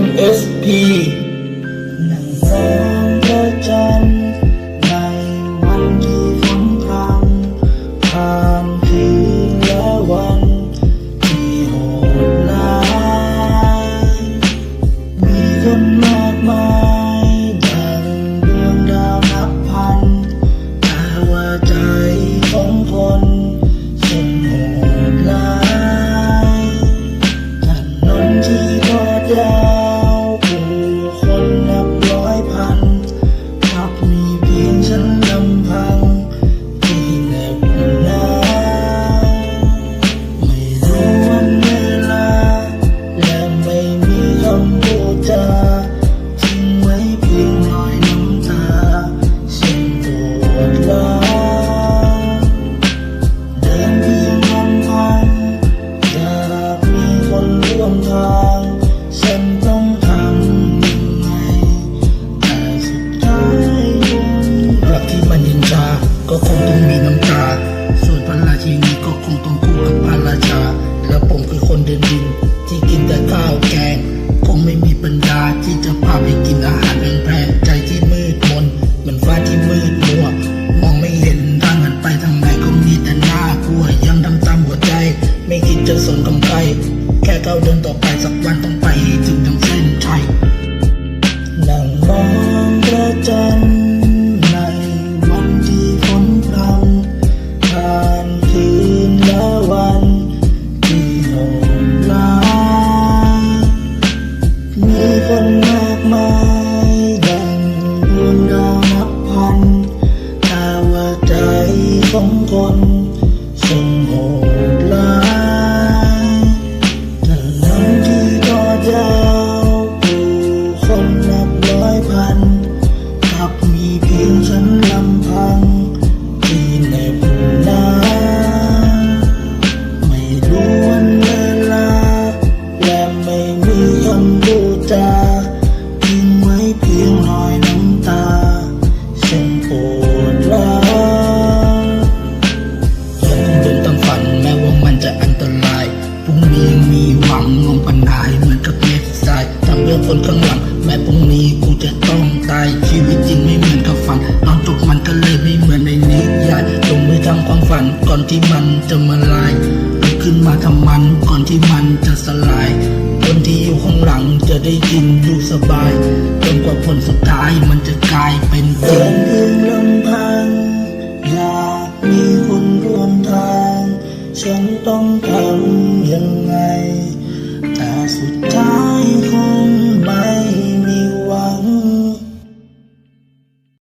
MSP นั่งมองพระจันทร์ในวันที่ฝนพรำผ่านคืนและวันที่โหดร้ายมีคนมากมายดังดวงดาวนับพันแต่ว่าใจของคนช่างโหดร้ายถนนที่ทอดยาวผู้คนนับร้อยพันกลับมีเพียงฉันลำพังที่เหน็บหนาวไม่รู้วันเวลาและไม่มีคำพูดจาทิ้งไว้เพียงรอยน้ำตาฉันปวดร้าวเดินเพียงลำพังอยากมีคนร่วมทางฉันต้องทำยังไงแต่สุดท้ายรักที่มันยินชาก็คงต้องมีน้ำตาส่วนพระราชินีก็คงต้องคู่กับพระราชาและผมคือคนเดินดินที่กินแต่ข้าวแกงคงไม่มีปัญญาที่จะพาไปกินอาหารแพงๆใจที่มืดมนเหมือนฟ้าที่มืดมัวมองไม่เห็นทางหันไปทางไหนก็มีแต่น่ากลัวยังดำตามหัวใจไม่คิดจะสนกับใครแค่ก้าวเดินต่อไปสักวันต้องไปให้ถึงดังเส้นชัยนั่งมองพระจันทร์ในวันที่ฝนพรำผ่านคืนและวันที่โหดร้ายมีคนมากมายดังดวงดาวนับพันแต่ว่าใจของคนช่างโหดร้ายถนนที่ทอดยาวผู้คนนับร้อยพันกลับมีเพียงฉันลำพังที่เหน็บหนาวไม่รู้วันเวลาและไม่มีคำพูดจาทิ้งไว้เพียงรอยน้ำตาฉันปวดร้าวยังคงเดินตามฝันแม้ว่ามันจะอันตรายพรุ่งนี้ยังมีหวังมองปัญหาเหมือนกับเม็ดทรายทำเพื่อคนข้างหลังแม้พรุ่งนี้กูจะต้องตายชีวิตจริงไม่เหมือนกับฝันตอนจบมันก็เลยไม่เหมือนในนิยายลงมือทำความฝันก่อนที่มันจะมาลายลุกขึ้นมาทำมันก่อนที่มันจะสลายคนที่อยู่ข้างหลังจะได้ยินอยู่สบายจนกว่าผลสุดท้ายมันจะกลายเป็นจริงเพียงลำพังอยากมีคนร่วมทางฉันต้องทำ